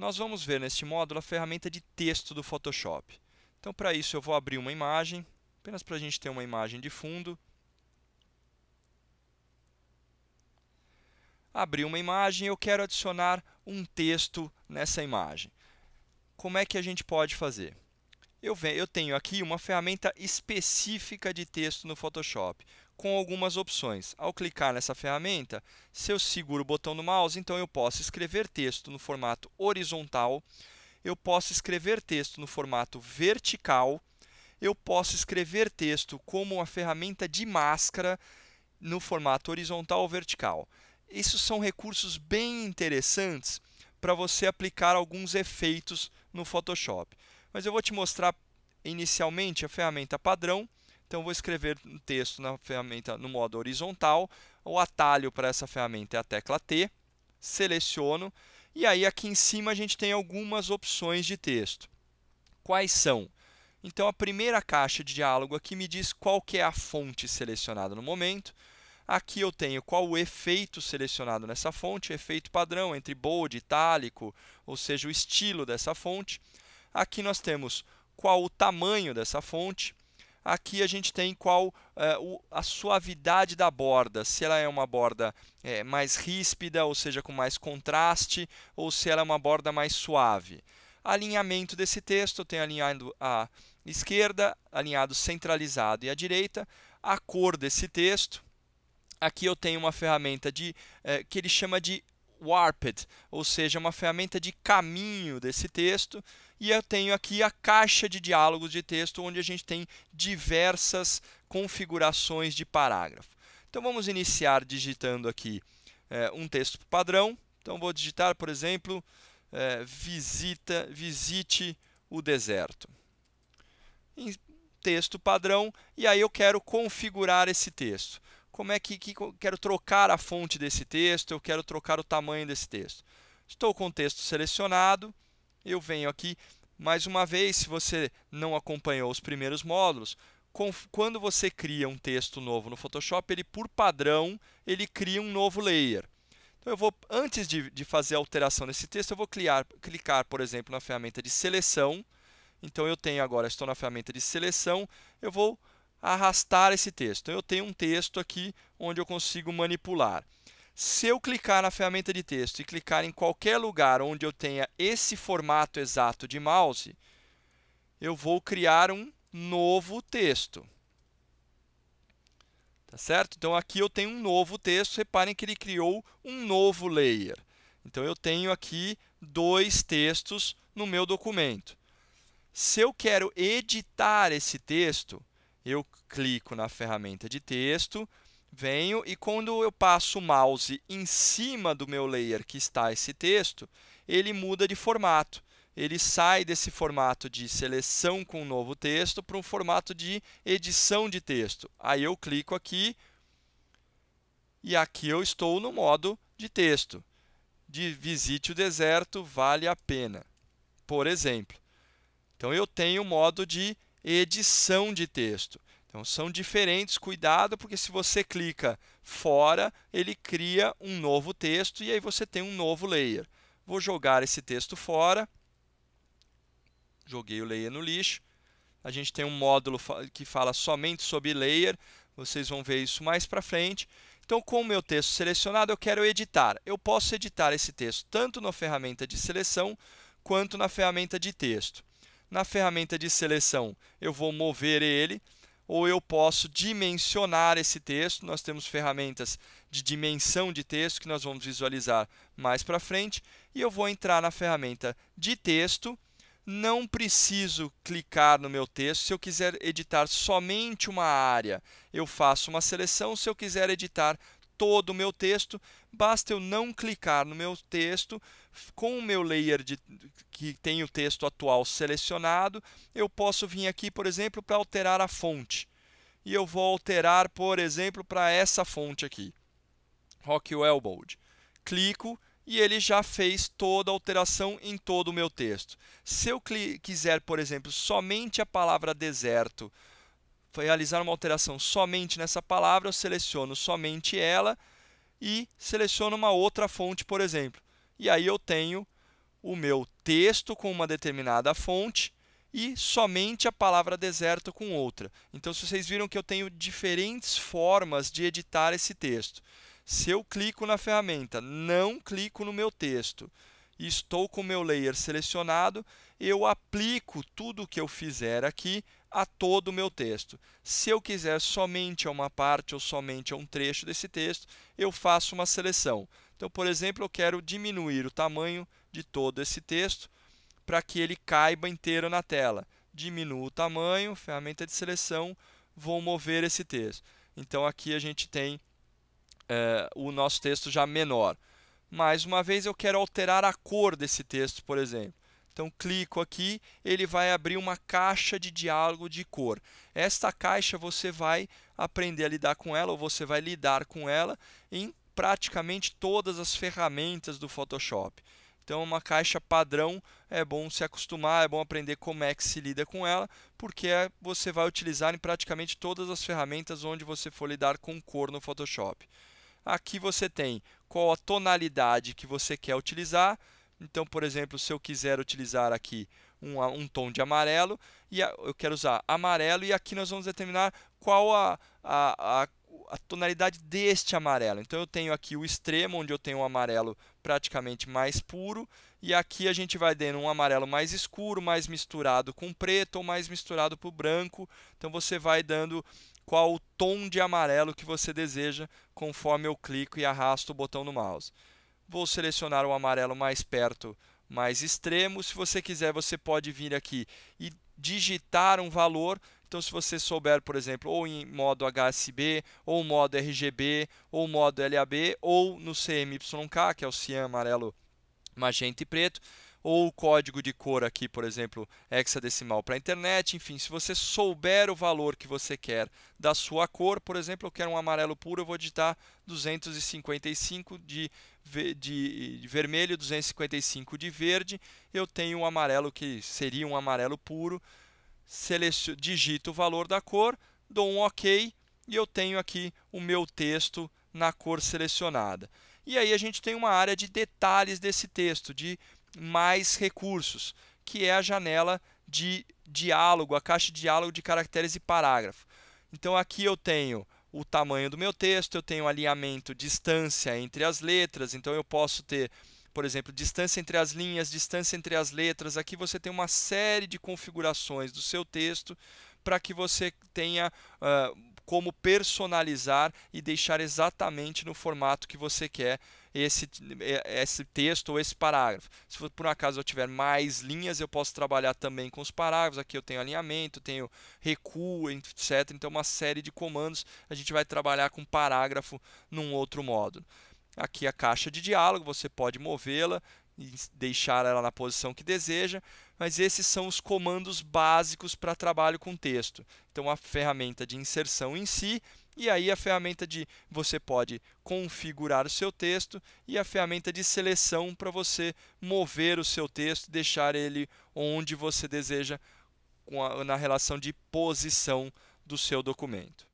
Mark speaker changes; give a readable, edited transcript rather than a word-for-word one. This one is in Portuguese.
Speaker 1: Nós vamos ver neste módulo a ferramenta de texto do Photoshop. Então, para isso, eu vou abrir uma imagem, apenas para a gente ter uma imagem de fundo. Abri uma imagem e eu quero adicionar um texto nessa imagem. Como é que a gente pode fazer? Eu tenho aqui uma ferramenta específica de texto no Photoshop, com algumas opções. Ao clicar nessa ferramenta, se eu seguro o botão do mouse, então eu posso escrever texto no formato horizontal, eu posso escrever texto no formato vertical, eu posso escrever texto como uma ferramenta de máscara no formato horizontal ou vertical. Esses são recursos bem interessantes para você aplicar alguns efeitos no Photoshop. Mas eu vou te mostrar inicialmente a ferramenta padrão. Então, eu vou escrever um texto na ferramenta no modo horizontal. O atalho para essa ferramenta é a tecla T. Seleciono. E aí, aqui em cima, a gente tem algumas opções de texto. Quais são? Então, a primeira caixa de diálogo aqui me diz qual que é a fonte selecionada no momento. Aqui eu tenho qual o efeito selecionado nessa fonte, efeito padrão entre bold, itálico, ou seja, o estilo dessa fonte. Aqui nós temos qual o tamanho dessa fonte. Aqui a gente tem qual a suavidade da borda, se ela é uma borda mais ríspida, ou seja, com mais contraste, ou se ela é uma borda mais suave. Alinhamento desse texto, eu tenho alinhado à esquerda, alinhado centralizado e à direita. A cor desse texto. Aqui eu tenho uma ferramenta que ele chama de Warped, ou seja, uma ferramenta de caminho desse texto. E eu tenho aqui a caixa de diálogos de texto, onde a gente tem diversas configurações de parágrafo. Então, vamos iniciar digitando aqui um texto padrão. Então, vou digitar, por exemplo, visite o deserto. Em texto padrão, e aí eu quero configurar esse texto. Como é que eu quero trocar a fonte desse texto, eu quero trocar o tamanho desse texto. Estou com o texto selecionado, eu venho aqui, mais uma vez, se você não acompanhou os primeiros módulos, quando você cria um texto novo no Photoshop, ele, por padrão, ele cria um novo layer. Então, antes de fazer a alteração nesse texto, eu vou clicar, por exemplo, na ferramenta de seleção. Então, estou na ferramenta de seleção, eu vou arrastar esse texto. Então, eu tenho um texto aqui onde eu consigo manipular. Se eu clicar na ferramenta de texto e clicar em qualquer lugar onde eu tenha esse formato exato de mouse, eu vou criar um novo texto. Tá certo? Então, aqui eu tenho um novo texto. Reparem que ele criou um novo layer. Então, eu tenho aqui dois textos no meu documento. Se eu quero editar esse texto, eu clico na ferramenta de texto, venho e quando eu passo o mouse em cima do meu layer que está esse texto, ele muda de formato. Ele sai desse formato de seleção com um novo texto para um formato de edição de texto. Aí eu clico aqui e aqui eu estou no modo de texto. De visite o deserto, vale a pena, por exemplo. Então, eu tenho o modo de edição de texto. Então, são diferentes. Cuidado, porque se você clica fora, ele cria um novo texto e aí você tem um novo layer. Vou jogar esse texto fora. Joguei o layer no lixo. A gente tem um módulo que fala somente sobre layer. Vocês vão ver isso mais para frente. Então, com o meu texto selecionado, eu quero editar. Eu posso editar esse texto tanto na ferramenta de seleção quanto na ferramenta de texto. Na ferramenta de seleção, eu vou mover ele, ou eu posso dimensionar esse texto. Nós temos ferramentas de dimensão de texto que nós vamos visualizar mais para frente. E eu vou entrar na ferramenta de texto. Não preciso clicar no meu texto. Se eu quiser editar somente uma área, eu faço uma seleção. Se eu quiser editar todo o meu texto, basta eu não clicar no meu texto. Com o meu layer que tem o texto atual selecionado, eu posso vir aqui, por exemplo, para alterar a fonte. E eu vou alterar, por exemplo, para essa fonte aqui, Rockwell Bold. Clico e ele já fez toda a alteração em todo o meu texto. Se eu quiser, por exemplo, somente a palavra deserto, realizar uma alteração somente nessa palavra, eu seleciono somente ela e seleciono uma outra fonte, por exemplo. E aí eu tenho o meu texto com uma determinada fonte e somente a palavra deserto com outra. Então, se vocês viram que eu tenho diferentes formas de editar esse texto. Se eu clico na ferramenta, não clico no meu texto e estou com o meu layer selecionado, eu aplico tudo o que eu fizer aqui a todo o meu texto. Se eu quiser somente a uma parte ou somente a um trecho desse texto, eu faço uma seleção. Então, por exemplo, eu quero diminuir o tamanho de todo esse texto para que ele caiba inteiro na tela. Diminuo o tamanho, ferramenta de seleção, vou mover esse texto. Então, aqui a gente tem o nosso texto já menor. Mais uma vez, eu quero alterar a cor desse texto, por exemplo. Então, clico aqui, ele vai abrir uma caixa de diálogo de cor. Esta caixa você vai aprender a lidar com ela, ou você vai lidar com ela em praticamente todas as ferramentas do Photoshop. Então, uma caixa padrão, é bom se acostumar, é bom aprender como é que se lida com ela, porque você vai utilizar em praticamente todas as ferramentas onde você for lidar com cor no Photoshop. Aqui você tem qual a tonalidade que você quer utilizar. Então, por exemplo, se eu quiser utilizar aqui um tom de amarelo, e eu quero usar amarelo, e aqui nós vamos determinar qual a tonalidade deste amarelo. Então, eu tenho aqui o extremo, onde eu tenho um amarelo praticamente mais puro, e aqui a gente vai dando um amarelo mais escuro, mais misturado com preto, ou mais misturado com branco. Então, você vai dando qual o tom de amarelo que você deseja, conforme eu clico e arrasto o botão no mouse. Vou selecionar o amarelo mais perto, mais extremo. Se você quiser, você pode vir aqui e digitar um valor. Então, se você souber, por exemplo, ou em modo HSB, ou modo RGB, ou modo LAB, ou no CMYK, que é o cian, amarelo, magenta e preto, ou o código de cor aqui, por exemplo, hexadecimal para a internet. Enfim, se você souber o valor que você quer da sua cor, por exemplo, eu quero um amarelo puro, eu vou digitar 255 de vermelho, 255 de verde. Eu tenho um amarelo que seria um amarelo puro, digito o valor da cor, dou um OK e eu tenho aqui o meu texto na cor selecionada. E aí a gente tem uma área de detalhes desse texto, de mais recursos, que é a janela de diálogo, a caixa de diálogo de caracteres e parágrafo. Então, aqui eu tenho o tamanho do meu texto, eu tenho alinhamento, distância entre as letras, então eu posso ter, por exemplo, distância entre as linhas, distância entre as letras. Aqui você tem uma série de configurações do seu texto para que você tenha como personalizar e deixar exatamente no formato que você quer esse texto ou esse parágrafo. Se por um acaso eu tiver mais linhas, eu posso trabalhar também com os parágrafos. Aqui eu tenho alinhamento, tenho recuo, etc. Então, uma série de comandos. A gente vai trabalhar com parágrafo num outro módulo. Aqui a caixa de diálogo, você pode movê-la e deixar ela na posição que deseja, mas esses são os comandos básicos para trabalho com texto. Então, a ferramenta de inserção em si, e aí a ferramenta de você pode configurar o seu texto, e a ferramenta de seleção para você mover o seu texto e deixar ele onde você deseja na relação de posição do seu documento.